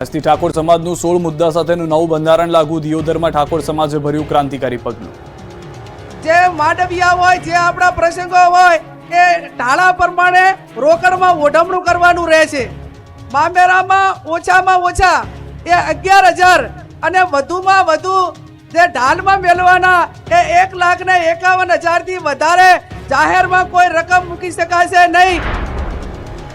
આજથી ઠાકોર સમાજનું 16 મુદ્દા સાથેનું નવું બંધારણ લાગુ. દિયોદરમાં ઠાકોર સમાજે ભર્યું ક્રાંતિકારી પગલું. જે માંડવિયા હોય, જે આપણા પ્રસંગો હોય એ ઢાળા પ્રમાણે રોકડમાં ઓઢમણું કરવાનું રહે છે. મામેરામાં ઓછામાં ઓછા એ 11,000 અને વધુમાં વધુ જે ઢાલમાં મેળવાના એ 1,51,000 થી વધારે જાહેરમાં કોઈ રકમ મૂકી શકાશે નહીં.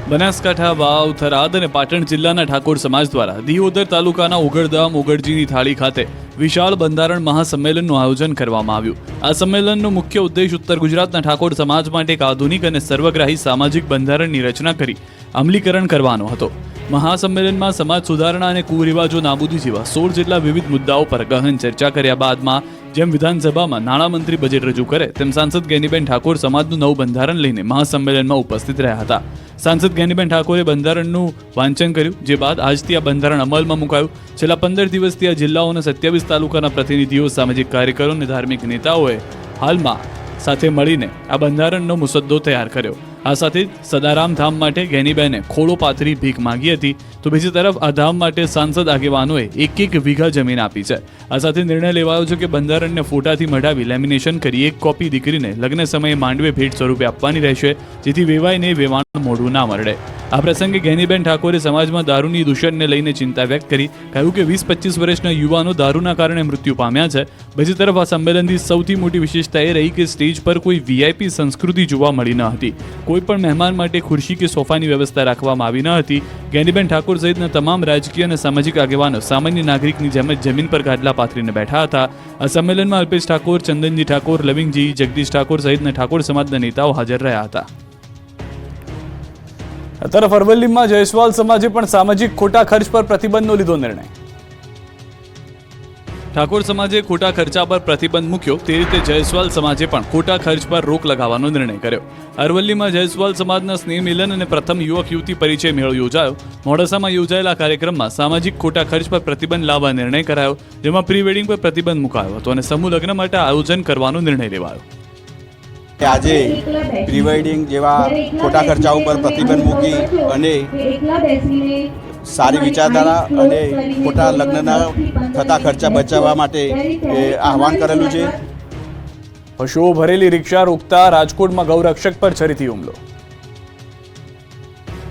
બનાસકાંઠા, વાવ, થરાદ અને પાટણ જિલ્લાના ઠાકોર સમાજ દ્વારા દિયોદર તાલુકાના ઉગડધામ ઉગડજીની થાળી ખાતે વિશાળ બંધારણ મહાસંમેલનનું આયોજન કરવામાં આવ્યું. આ સંમેલનનો મુખ્ય ઉદ્દેશ ઉત્તર ગુજરાતના ઠાકોર સમાજ માટે એક આધુનિક અને સર્વગ્રાહી સામાજિક બંધારણની રચના કરી અમલીકરણ કરવાનો હતો. મહાસંમેલનમાં સમાજ સુધારણા અને કુરિવાજો નાબૂદી જેવા 16 જેટલા વિવિધ મુદ્દાઓ પર ગહન ચર્ચા કર્યા બાદમાં જેમ વિધાનસભામાં નાણામંત્રી બજેટ રજૂ કરે તેમ સાંસદ ગેનીબેન ઠાકોર સમાજનું નવું બંધારણ લઈને મહાસંમેલનમાં ઉપસ્થિત રહ્યા હતા. સાંસદ ગેનીબેન ઠાકોરે બંધારણનું વાંચન કર્યું, જે બાદ આજથી આ બંધારણ અમલમાં મુકાયું. છેલ્લા 15 દિવસથી આ જિલ્લાઓના 27 તાલુકાના પ્રતિનિધિઓ, સામાજિક કાર્યકરો અને ધાર્મિક નેતાઓએ હાલમાં સાથે મળીને આ બંધારણનો મુસદ્દો તૈયાર કર્યો. આ સાથે જ સદારામ ધામ માટે ગેનીબેને ખોળો પાથરી ભીખ માંગી હતી, તો બીજી તરફ આ ધામ માટે સાંસદ આગેવાનોએ 1 વીઘા જમીન આપી છે. આ સાથે નિર્ણય લેવાયો છે કે બંધારણને ફોટાથી મઢાવી લેમિનેશન કરી 1 કોપી દીકરીને લગ્ન સમયે માંડવે ભેટ સ્વરૂપે આપવાની રહેશે, જેથી વેવાઈને વેવાણ મોઢું ના મરડે. આ પ્રસંગે ગેનીબેન ઠાકોરે સમાજમાં દારૂની દૂષણને લઈને ચિંતા વ્યક્ત કરી, કહ્યું કે 20-25 વર્ષના યુવાનો દારૂના કારણે મૃત્યુ પામ્યા છે. બીજી તરફ આ સંમેલનની સૌથી મોટી વિશેષતા એ રહી કે સ્ટેજ પર કોઈ વીઆઈપી સંસ્કૃતિ જોવા મળી ન હતી. કોઈ પણ મહેમાન માટે ખુરશી કે સોફાની વ્યવસ્થા રાખવામાં આવી ન હતી. ગેનીબેન ઠાકોર સહિતના તમામ રાજકીય અને સામાજિક આગેવાનો સામાન્ય નાગરિકની જેમ જ જમીન પર ગાદલા પાથરીને બેઠા હતા. આ સંમેલનમાં અલ્પેશ ઠાકોર, ચંદનજી ઠાકોર, લવિંગજી, જગદીશ ઠાકોર સહિતના ઠાકોર સમાજના નેતાઓ હાજર રહ્યા હતા. આ તરફ અરવલ્લીમાં જયસ્વાલ સમાજે પણ સામાજિક ખોટા ખર્ચ પર પ્રતિબંધનો લીધો નિર્ણય. ઠાકોર સમાજે ખોટા ખર્ચા પર પ્રતિબંધ મૂક્યો, તે રીતે જયસ્વાલ સમાજે પણ ખોટા ખર્ચ પર રોક લગાવવાનો નિર્ણય કર્યો. અરવલ્લીમાં જયસ્વાલ સમાજના સ્નેહ મિલન અને પ્રથમ યુવક યુવતી પરિચય મેળો યોજાયો. મોડાસામાં યોજાયેલા કાર્યક્રમમાં સામાજિક ખોટા ખર્ચ પર પ્રતિબંધ લાવવા નિર્ણય કરાયો, જેમાં પ્રી વેડિંગ પર પ્રતિબંધ મુકાયો હતો અને સમૂહ લગ્ન માટે આયોજન કરવાનો નિર્ણય લેવાયો. આજે પ્રી વેડિંગ જેવા ખોટા ખર્ચા ઉપર પ્રતિબંધ મૂકી અને સારી વિચારધારા અને ખોટા લગ્નના થતા ખર્ચા બચાવવા માટે આહવાન કરેલું છે. પશુઓ ભરેલી રિક્ષા રોકતા રાજકોટમાં ગૌરક્ષક પર છરીથી હુમલો.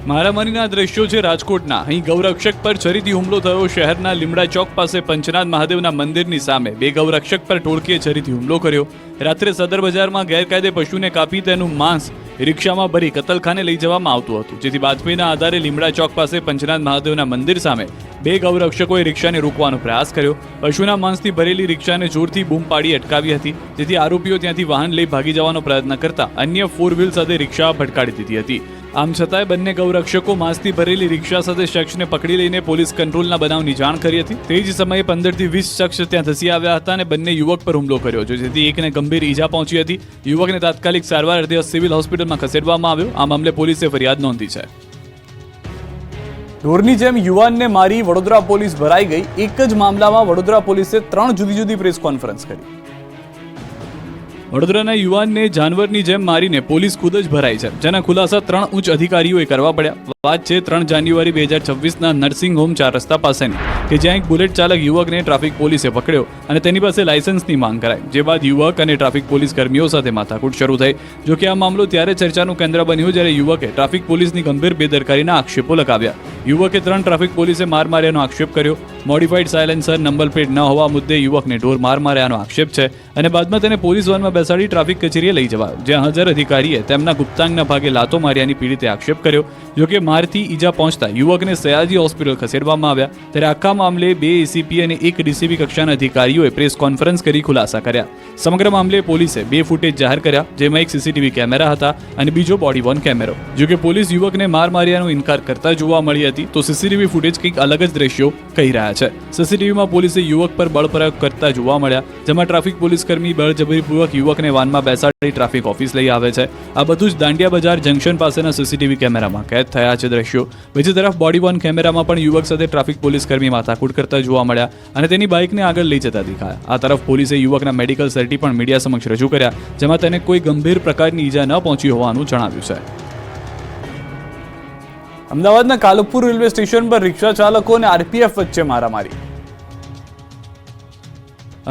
મારામારીના દ્રશ્યો છે રાજકોટના. અહીં ગૌરક્ષક પર છરીથી હુમલો થયો. શહેરના લીમડા ચોક પાસે પંચનાથ મહાદેવના મંદિરની સામે 2 ગૌરક્ષક પર ટોળકીએ છરીથી હુમલો કર્યો. રાત્રે સદર બજારમાં ગેરકાયદે પશુને કાપી તેનું માંસ રિક્ષામાં ભરી કતલખાને લઈ જવામાં આવતું હતું, જેથી બાતમીના આધારે લીમડા ચોક પાસે પંચનાથ મહાદેવના મંદિર સામે 2 ગૌરક્ષકોએ રિક્ષાને રોકવાનો પ્રયાસ કર્યો. પશુના માંસથી ભરેલી રિક્ષાને જોરથી બૂમ પાડી અટકાવી હતી, જેથી આરોપીઓ ત્યાંથી વાહન લઈ ભાગી જવાનો પ્રયત્ન કરતા અન્ય 4 વ્હીલ સાથે રિક્ષા ભટકાડી દીધી હતી. આમ છતાંય બંને ગૌરક્ષકો માંસથી ભરેલી રિક્ષા સાથે શખ્સને પકડી લઈને પોલીસ કંટ્રોલના બનાવની જાણ કરી હતી. તે જ સમયે 15 થી 20 શખ્સ ત્યાં ધસી આવ્યા હતા અને બંને યુવક પર હુમલો કર્યો, જેથી એકને ગંભીર ઈજા પહોંચી હતી. યુવકને તાત્કાલિક સારવાર અર્થે સિવિલ હોસ્પિટલમાં ખસેડવામાં આવ્યો. આ મામલે પોલીસે ફરિયાદ નોંધી છે. ઢોરની જેમ યુવાનને મારી વડોદરા પોલીસ ભરાઈ ગઈ. એક જ મામલામાં વડોદરા પોલીસે 3 જુદી જુદી પ્રેસ કોન્ફરન્સ કરી. વડોદરાના યુવાનને જાનવરની જેમ મારીને પોલીસ ખુદ જ ભરાઈ છે, જેના ખુલાસા 3 ઉચ્ચ અધિકારીઓએ કરવા પડ્યા. વાત છે 3 જાન્યુઆરી 2026ના નર્સિંગ હોમ 4 રસ્તા પાસેની, કે જ્યાં એક બુલેટ ચાલક યુવકને ટ્રાફિક પોલીસે પકડ્યો અને તેની પાસે લાયસન્સની માંગ કરાઈ. જે બાદ યુવક અને ટ્રાફિક પોલીસ કર્મીઓ સાથે માથાકૂટ શરૂ થઈ. જો કે આ મામલો ત્યારે ચર્ચાનું કેન્દ્ર બન્યો જ્યારે યુવકે ટ્રાફિક પોલીસની ગંભીર બેદરકારીના આક્ષેપો લગાવ્યા. યુવકે 3 ટ્રાફિક પોલીસે માર માર્યાનો આક્ષેપ કર્યો. મોડિફાઈડ સાયલેન્સર, નંબર પ્લેટ ન હોવા મુદ્દે યુવકને ઢોર માર માર્યાનો આક્ષેપ છે અને બાદમાં તેને પોલીસ વાનમાં બેસાડી ટ્રાફિક કચેરીએ લઈ જવાયો, જ્યાં હાજર અધિકારીએ તેમના ગુપ્તાંગના ભાગે લાતો માર્યાની પીડિતે આક્ષેપ કર્યો. જોકે મારથી ઈજા પહોંચતા યુવકને સયાજી હોસ્પિટલ ખસેડવામાં આવ્યા. ત્યારે આખા મામલે 2 એસીપી અને 1 ડીસીપી કક્ષાના અધિકારીઓએ પ્રેસ કોન્ફરન્સ કરી ખુલાસા કર્યા. સમગ્ર મામલે પોલીસે 2 ફૂટેજ જાહેર કર્યા, જેમાં એક સીસીટીવી કેમેરા હતા અને બીજો બોડી વોર્ન કેમેરો. જોકે પોલીસ યુવકને માર માર્યાનો ઇનકાર કરતા જોવા મળી હતી, તો સીસીટીવી ફૂટેજ કંઈક અલગ જ દ્રશ્યો કહી રહ્યા છે. સીસીટીવીમાં પોલીસે યુવક પર બળ પ્રયોગ કરતા જોવા મળ્યા, જેમાં ટ્રાફિક પોલીસ કર્મી બળજબરીપૂર્વક યુવકને વાનમાં બેસાડી ટ્રાફિક ઓફિસ લઈ આવે છે. આ બધું જ દાંડિયા બજાર જંકશન પાસેના સીસીટીવી કેમેરામાં કેદ થયા છે દ્રશ્યો. બીજી તરફ બોડી વોર્ન કેમેરામાં પણ યુવક સાથે ટ્રાફિક પોલીસ કર્મી માથાકૂટ કરતા જોવા મળ્યા અને તેની બાઇકને આગળ લઈ જતા દેખાયા. આ તરફ પોલીસે યુવકના મેડિકલ સર્ટી પણ મીડિયા સમક્ષ રજૂ કર્યા, જેમાં તેને કોઈ ગંભીર પ્રકારની ઈજા ન પહોંચી હોવાનું જણાવ્યું છે. અમદાવાદના કાલુપુર રેલવે સ્ટેશન પર રિક્ષા ચાલકો અને આરપીએફ વચ્ચે મારામારી.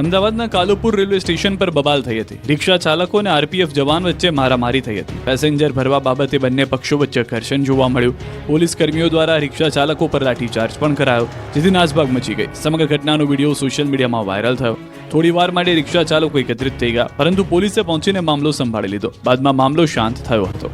અમદાવાદના કાલુપુર રેલવે સ્ટેશન પર બબાલ થઈ હતી. રિક્ષા ચાલકો અને આરપીએફ જવાન વચ્ચે મારામારી થઈ હતી. પેસેન્જર ભરવા બાબતે બંને પક્ષો વચ્ચે ઘર્ષણ જોવા મળ્યું. પોલીસ કર્મીઓ દ્વારા રિક્ષા ચાલકો પર લાઠીચાર્જ પણ કરાયો, જેથી નાસભાગ મચી ગઈ. સમગ્ર ઘટનાનો વિડીયો સોશિયલ મીડિયામાં વાયરલ થયો. થોડી વાર માટે રિક્ષા ચાલકો એકત્રિત થઈ ગયા, પરંતુ પોલીસે પહોંચીને મામલો સંભાળી લીધો. બાદમાં મામલો શાંત થયો હતો.